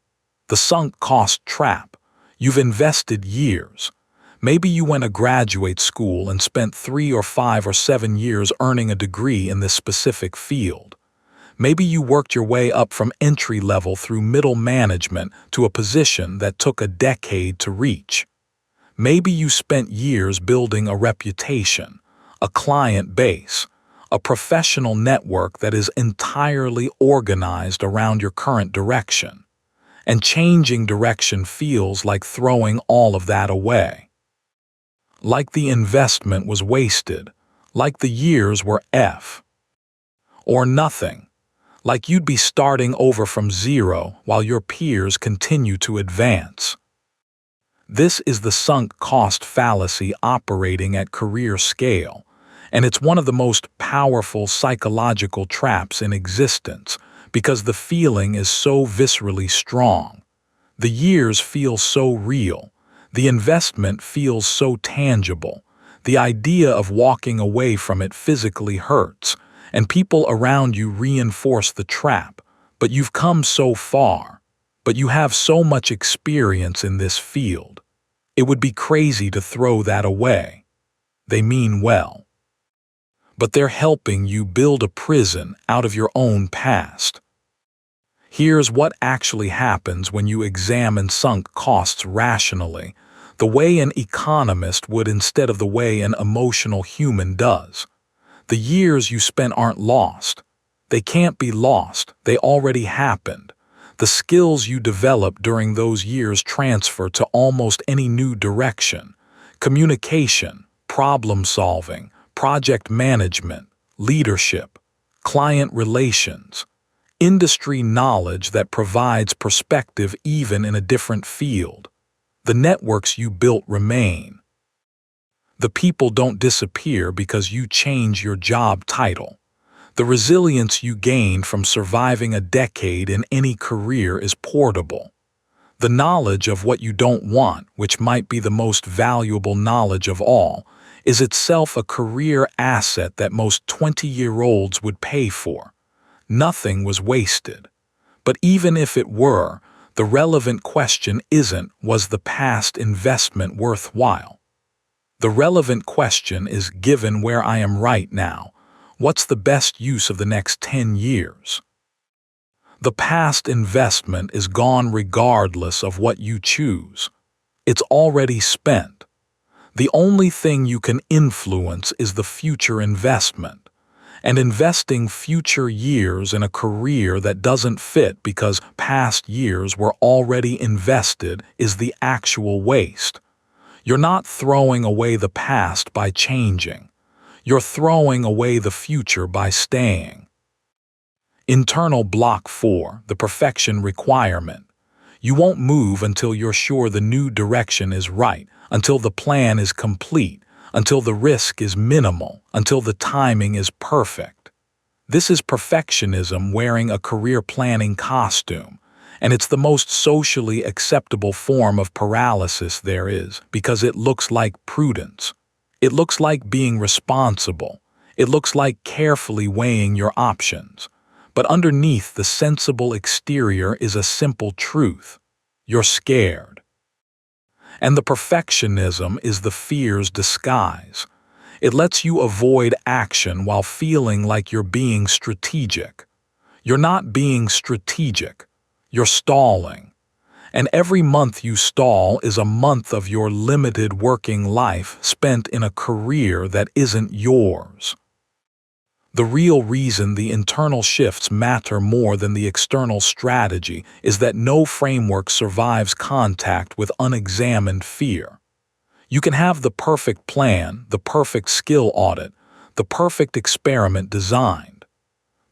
the sunk cost trap. You've invested years. Maybe you went to graduate school and spent 3 or 5 or 7 years earning a degree in this specific field. Maybe you worked your way up from entry level through middle management to a position that took a decade to reach. Maybe you spent years building a reputation, a client base, a professional network that is entirely organized around your current direction. And changing direction feels like throwing all of that away. Like the investment was wasted, like the years were or nothing. Like you'd be starting over from zero while your peers continue to advance. This is the sunk cost fallacy operating at career scale, and it's one of the most powerful psychological traps in existence because the feeling is so viscerally strong. The years feel so real, the investment feels so tangible, the idea of walking away from it physically hurts, and people around you reinforce the trap. But you've come so far. But you have so much experience in this field. It would be crazy to throw that away. They mean well. But they're helping you build a prison out of your own past. Here's what actually happens when you examine sunk costs rationally, the way an economist would instead of the way an emotional human does. The years you spent aren't lost. They can't be lost. They already happened. The skills you develop during those years transfer to almost any new direction. Communication, problem solving, project management, leadership, client relations, industry knowledge that provides perspective even in a different field. The networks you built remain. The people don't disappear because you change your job title. The resilience you gained from surviving a decade in any career is portable. The knowledge of what you don't want, which might be the most valuable knowledge of all, is itself a career asset that most 20-year-olds would pay for. Nothing was wasted. But even if it were, the relevant question isn't, was the past investment worthwhile? The relevant question is, given where I am right now, what's the best use of the next 10 years? The past investment is gone regardless of what you choose. It's already spent. The only thing you can influence is the future investment. And investing future years in a career that doesn't fit because past years were already invested is the actual waste. You're not throwing away the past by changing. You're throwing away the future by staying. Internal block 4, the perfection requirement. You won't move until you're sure the new direction is right, until the plan is complete, until the risk is minimal, until the timing is perfect. This is perfectionism wearing a career planning costume, and it's the most socially acceptable form of paralysis there is because it looks like prudence. It looks like being responsible. It looks like carefully weighing your options. But underneath the sensible exterior is a simple truth. You're scared. And the perfectionism is the fear's disguise. It lets you avoid action while feeling like you're being strategic. You're not being strategic. You're stalling. And every month you stall is a month of your limited working life spent in a career that isn't yours. The real reason the internal shifts matter more than the external strategy is that no framework survives contact with unexamined fear. You can have the perfect plan, the perfect skill audit, the perfect experiment designed.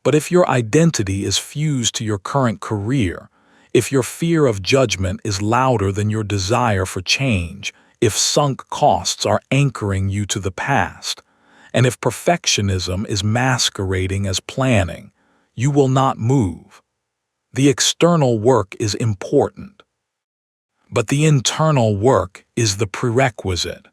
But if your identity is fused to your current career, if your fear of judgment is louder than your desire for change, if sunk costs are anchoring you to the past, and if perfectionism is masquerading as planning, you will not move. The external work is important, but the internal work is the prerequisite.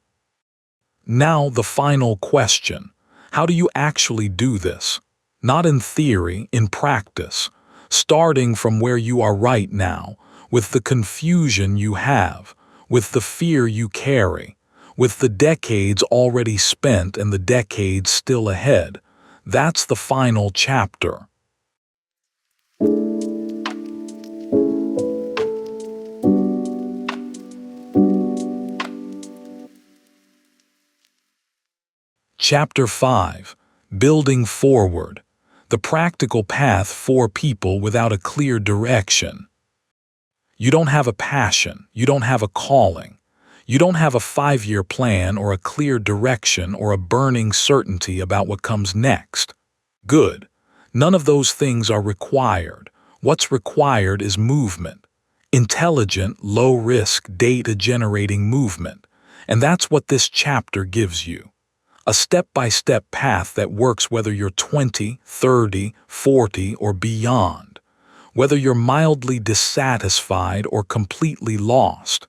Now the final question: how do you actually do this? Not in theory, in practice, starting from where you are right now, with the confusion you have, with the fear you carry, with the decades already spent and the decades still ahead. That's the final chapter. Chapter 5. Building Forward. The practical path for people without a clear direction. You don't have a passion. You don't have a calling. You don't have a 5-year plan or a clear direction or a burning certainty about what comes next. Good. None of those things are required. What's required is movement. Intelligent, low-risk, data-generating movement. And that's what this chapter gives you. A step-by-step path that works whether you're 20, 30, 40, or beyond. Whether you're mildly dissatisfied or completely lost.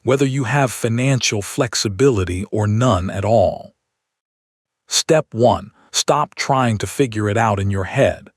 Whether you have financial flexibility or none at all. Step 1. Stop trying to figure it out in your head.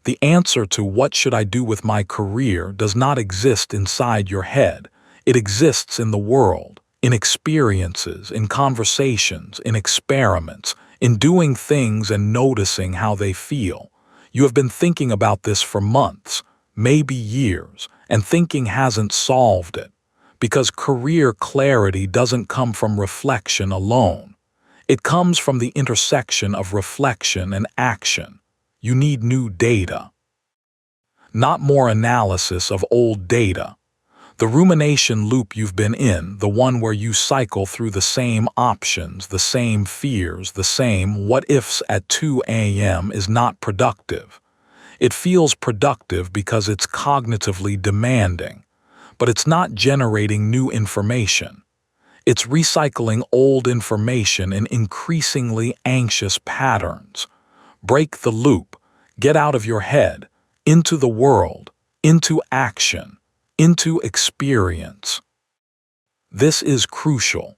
The answer to what should I do with my career does not exist inside your head. It exists in the world, in experiences, in conversations, in experiments, in doing things and noticing how they feel. You have been thinking about this for months, maybe years, and thinking hasn't solved it. Because career clarity doesn't come from reflection alone. It comes from the intersection of reflection and action. You need new data. Not more analysis of old data. The rumination loop you've been in, the one where you cycle through the same options, the same fears, the same what-ifs at 2 a.m. is not productive. It feels productive because it's cognitively demanding. But it's not generating new information. It's recycling old information in increasingly anxious patterns. Break the loop. Get out of your head, into the world, into action, into experience. This is crucial.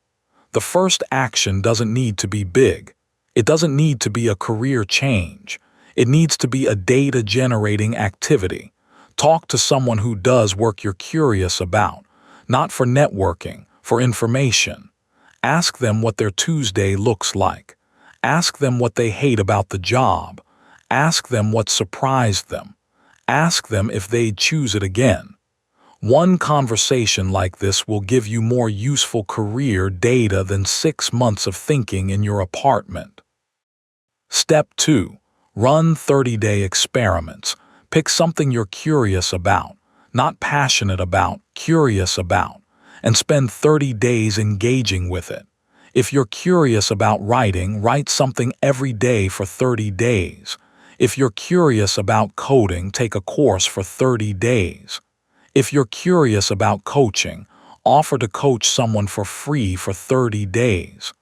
The first action doesn't need to be big. It doesn't need to be a career change. It needs to be a data-generating activity. Talk to someone who does work you're curious about, not for networking, for information. Ask them what their Tuesday looks like. Ask them what they hate about the job. Ask them what surprised them. Ask them if they'd choose it again. One conversation like this will give you more useful career data than 6 months of thinking in your apartment. Step 2. Run 30-day experiments. Pick something you're curious about, not passionate about, curious about, and spend 30 days engaging with it. If you're curious about writing, write something every day for 30 days. If you're curious about coding, take a course for 30 days. If you're curious about coaching, offer to coach someone for free for 30 days.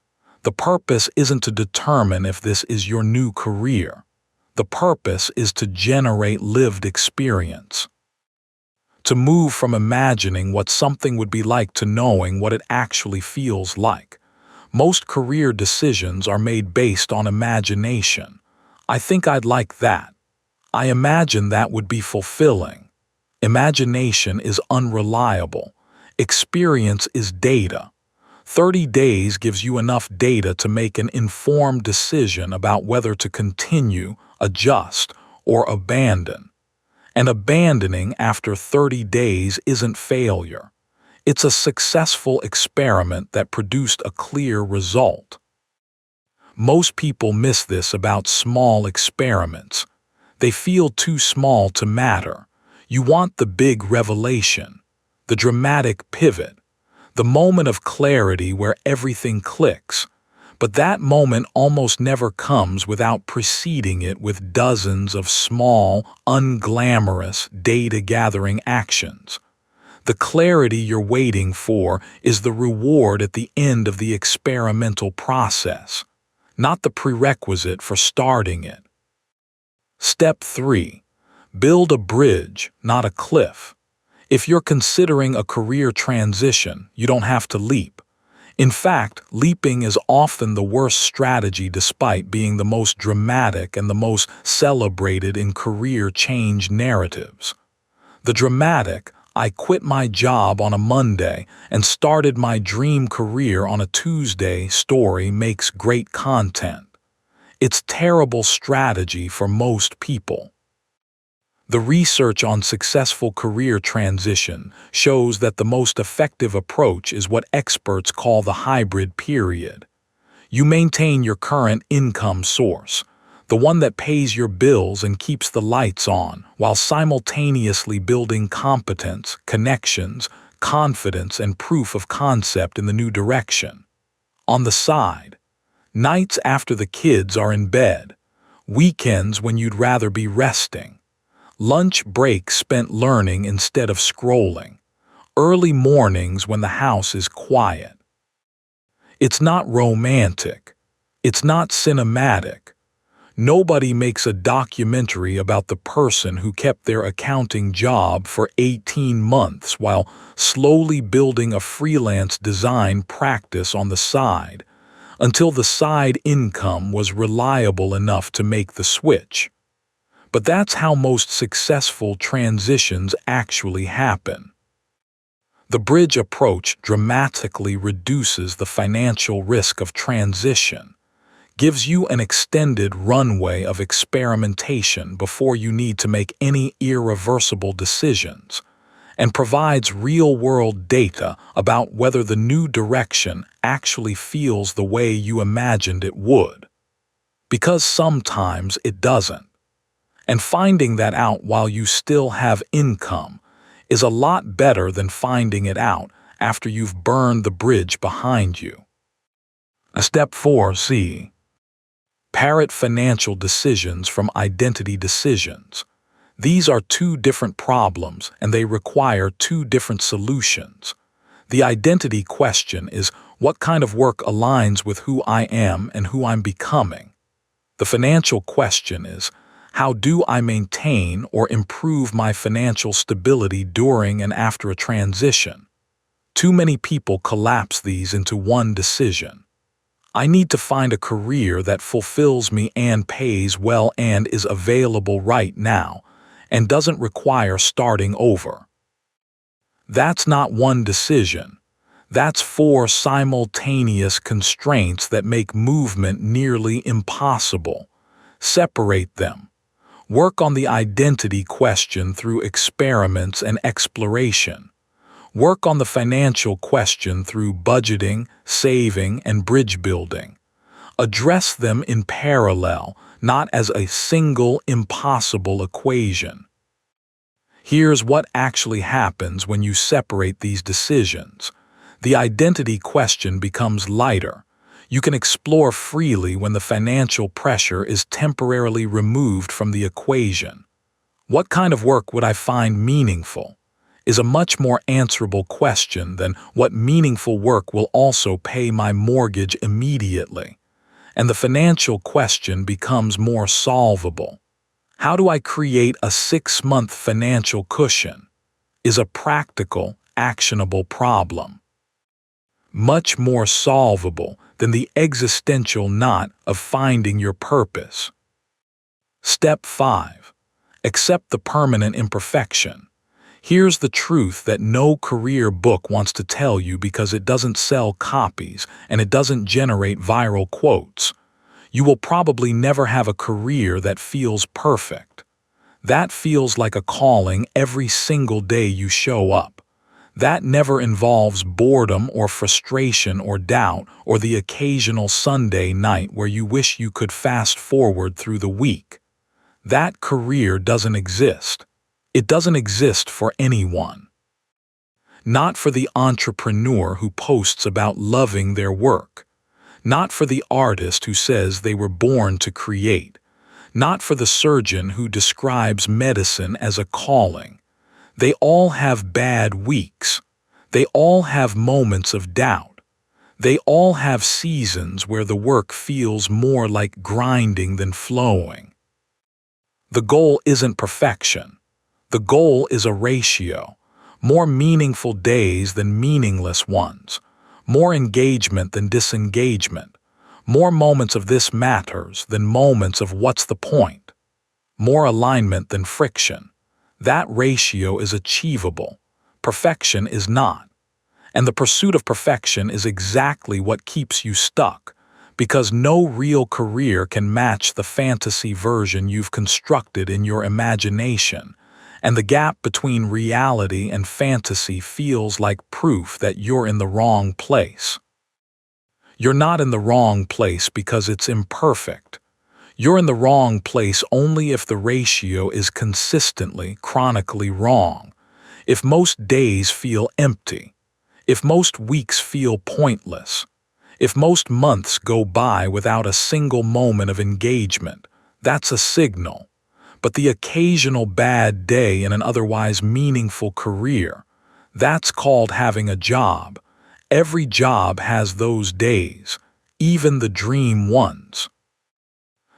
The purpose isn't to determine if this is your new career. The purpose is to generate lived experience. To move from imagining what something would be like to knowing what it actually feels like. Most career decisions are made based on imagination. I think I'd like that. I imagine that would be fulfilling. Imagination is unreliable. Experience is data. 30 days gives you enough data to make an informed decision about whether to continue, adjust, or abandon. And abandoning after 30 days isn't failure. It's a successful experiment that produced a clear result. Most people miss this about small experiments. They feel too small to matter. You want the big revelation, the dramatic pivot, the moment of clarity where everything clicks. But that moment almost never comes without preceding it with dozens of small, unglamorous, data-gathering actions. The clarity you're waiting for is the reward at the end of the experimental process, not the prerequisite for starting it. Step 3. Build a bridge, not a cliff. If you're considering a career transition, you don't have to leap. In fact, leaping is often the worst strategy despite being the most dramatic and the most celebrated in career change narratives. The dramatic, I quit my job on a Monday and started my dream career on a Tuesday story makes great content. It's terrible strategy for most people. The research on successful career transition shows that the most effective approach is what experts call the hybrid period. You maintain your current income source, the one that pays your bills and keeps the lights on, while simultaneously building competence, connections, confidence, and proof of concept in the new direction. On the side, nights after the kids are in bed, weekends when you'd rather be resting, lunch breaks spent learning instead of scrolling, early mornings when the house is quiet. It's not romantic. It's not cinematic. Nobody makes a documentary about the person who kept their accounting job for 18 months while slowly building a freelance design practice on the side until the side income was reliable enough to make the switch. But that's how most successful transitions actually happen. The bridge approach dramatically reduces the financial risk of transition, gives you an extended runway of experimentation before you need to make any irreversible decisions, and provides real-world data about whether the new direction actually feels the way you imagined it would. Because sometimes it doesn't. And finding that out while you still have income is a lot better than finding it out after you've burned the bridge behind you. Step 4C. Parrot financial decisions from identity decisions. These are two different problems and they require two different solutions. The identity question is What kind of work aligns with who I am and who I'm becoming? The financial question is, how do I maintain or improve my financial stability during and after a transition? Too many people collapse these into one decision. I need to find a career that fulfills me and pays well and is available right now and doesn't require starting over. That's not one decision. That's four simultaneous constraints that make movement nearly impossible. Separate them. Work on the identity question through experiments and exploration. Work on the financial question through budgeting, saving, and bridge building. Address them in parallel, not as a single impossible equation. Here's what actually happens when you separate these decisions. The identity question becomes lighter. You can explore freely when the financial pressure is temporarily removed from the equation. What kind of work would I find meaningful? Is a much more answerable question than what meaningful work will also pay my mortgage immediately. And the financial question becomes more solvable. How do I create a 6-month financial cushion? Is a practical, actionable problem. Much more solvable than the existential knot of finding your purpose. Step 5. Accept the permanent imperfection. Here's the truth that no career book wants to tell you because it doesn't sell copies and it doesn't generate viral quotes. You will probably never have a career that feels perfect. That feels like a calling every single day you show up. That never involves boredom or frustration or doubt or the occasional Sunday night where you wish you could fast forward through the week. That career doesn't exist. It doesn't exist for anyone. Not for the entrepreneur who posts about loving their work. Not for the artist who says they were born to create. Not for the surgeon who describes medicine as a calling. They all have bad weeks. They all have moments of doubt. They all have seasons where the work feels more like grinding than flowing. The goal isn't perfection. The goal is a ratio. More meaningful days than meaningless ones. More engagement than disengagement. More moments of this matters than moments of what's the point. More alignment than friction. That ratio is achievable. Perfection is not. And the pursuit of perfection is exactly what keeps you stuck, because no real career can match the fantasy version you've constructed in your imagination, and the gap between reality and fantasy feels like proof that you're in the wrong place. You're not in the wrong place because it's imperfect. You're in the wrong place only if the ratio is consistently, chronically wrong. If most days feel empty. If most weeks feel pointless. If most months go by without a single moment of engagement, that's a signal. But the occasional bad day in an otherwise meaningful career, that's called having a job. Every job has those days, even the dream ones.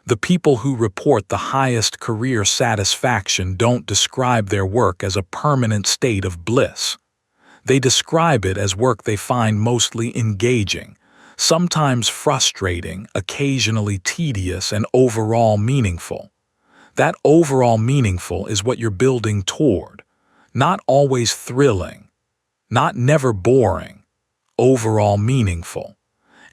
The people who report the highest career satisfaction don't describe their work as a permanent state of bliss. They describe it as work they find mostly engaging, sometimes frustrating, occasionally tedious, and overall meaningful. That overall meaningful is what you're building toward. Not always thrilling, not never boring, overall meaningful.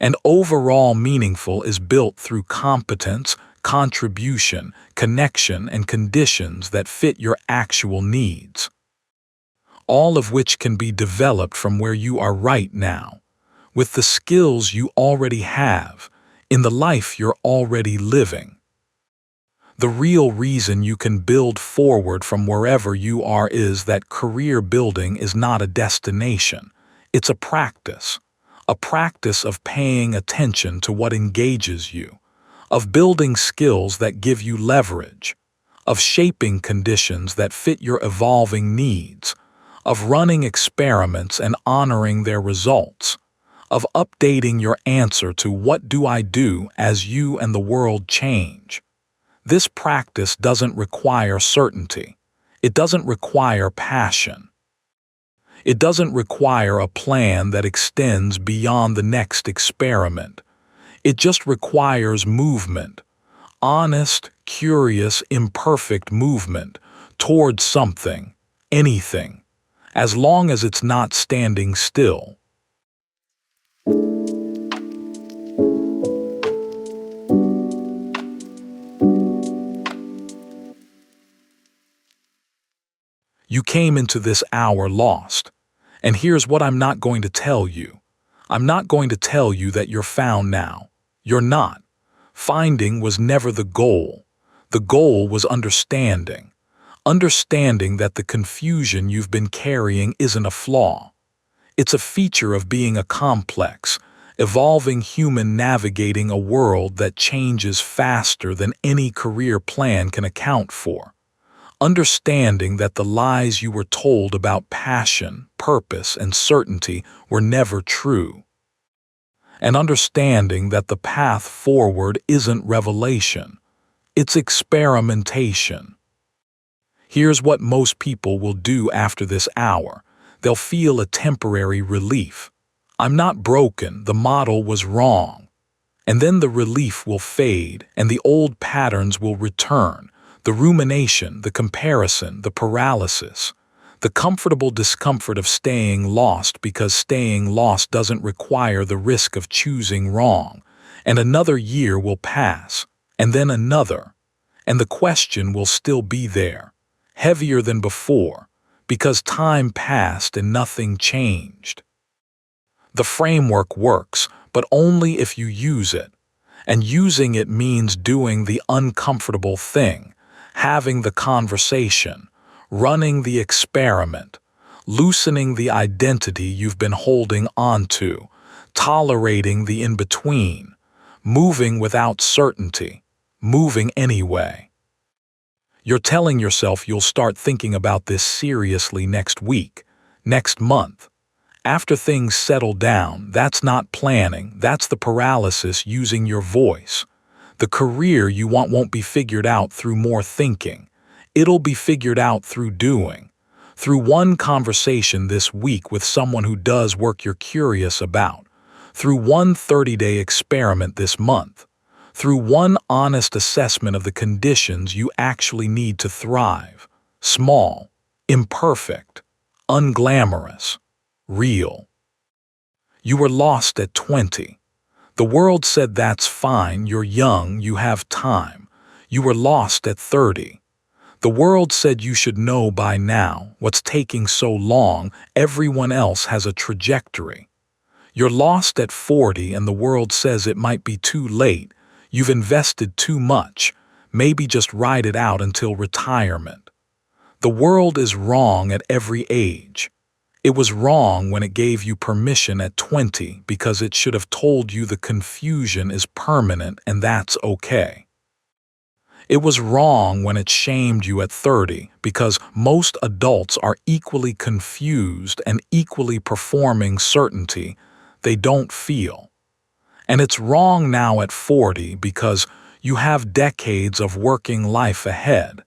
And overall meaningful is built through competence, contribution, connection, and conditions that fit your actual needs. All of which can be developed from where you are right now, with the skills you already have, in the life you're already living. The real reason you can build forward from wherever you are is that career building is not a destination. It's a practice of paying attention to what engages you, of building skills that give you leverage, of shaping conditions that fit your evolving needs, of running experiments and honoring their results, of updating your answer to what do I do as you and the world change. This practice doesn't require certainty. It doesn't require passion. It doesn't require a plan that extends beyond the next experiment. It just requires movement, honest, curious, imperfect movement towards something, anything, as long as it's not standing still. You came into this hour lost, and here's what I'm not going to tell you. I'm not going to tell you that you're found now. You're not. Finding was never the goal. The goal was understanding. Understanding that the confusion you've been carrying isn't a flaw. It's a feature of being a complex, evolving human navigating a world that changes faster than any career plan can account for. Understanding that the lies you were told about passion, purpose, and certainty were never true. And understanding that the path forward isn't revelation, it's experimentation. Here's what most people will do after this hour. They'll feel a temporary relief. I'm not broken, the model was wrong. And then the relief will fade, and the old patterns will return. The rumination, the comparison, the paralysis, the comfortable discomfort of staying lost because staying lost doesn't require the risk of choosing wrong. And another year will pass, and then another, and the question will still be there, heavier than before, because time passed and nothing changed. The framework works, but only if you use it. And using it means doing the uncomfortable thing, having the conversation, running the experiment, loosening the identity you've been holding onto, tolerating the in-between, moving without certainty, moving anyway. You're telling yourself you'll start thinking about this seriously next week, next month. After things settle down, that's not planning, that's the paralysis using your voice. The career you want won't be figured out through more thinking. It'll be figured out through doing. Through one conversation this week with someone who does work you're curious about. Through one 30-day experiment this month. Through one honest assessment of the conditions you actually need to thrive. Small, imperfect, unglamorous, real. You were lost at 20. The world said that's fine, you're young, you have time. You were lost at 30. The world said you should know by now, what's taking so long, everyone else has a trajectory. You're lost at 40 and the world says it might be too late, you've invested too much, maybe just ride it out until retirement. The world is wrong at every age. It was wrong when it gave you permission at 20 because it should have told you the confusion is permanent and that's okay. It was wrong when it shamed you at 30 because most adults are equally confused and equally performing certainty they don't feel. And it's wrong now at 40 because you have decades of working life ahead.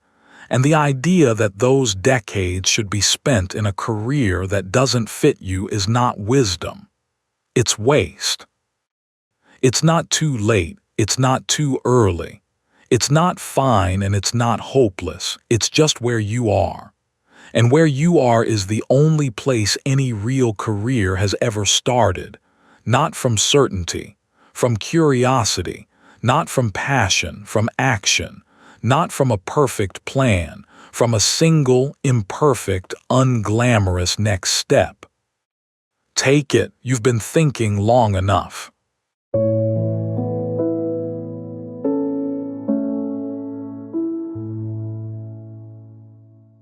And the idea that those decades should be spent in a career that doesn't fit you is not wisdom. It's waste. It's not too late, it's not too early. It's not fine and it's not hopeless, it's just where you are. And where you are is the only place any real career has ever started. Not from certainty, from curiosity, not from passion, from action. Not from a perfect plan, from a single, imperfect, unglamorous next step. Take it, you've been thinking long enough.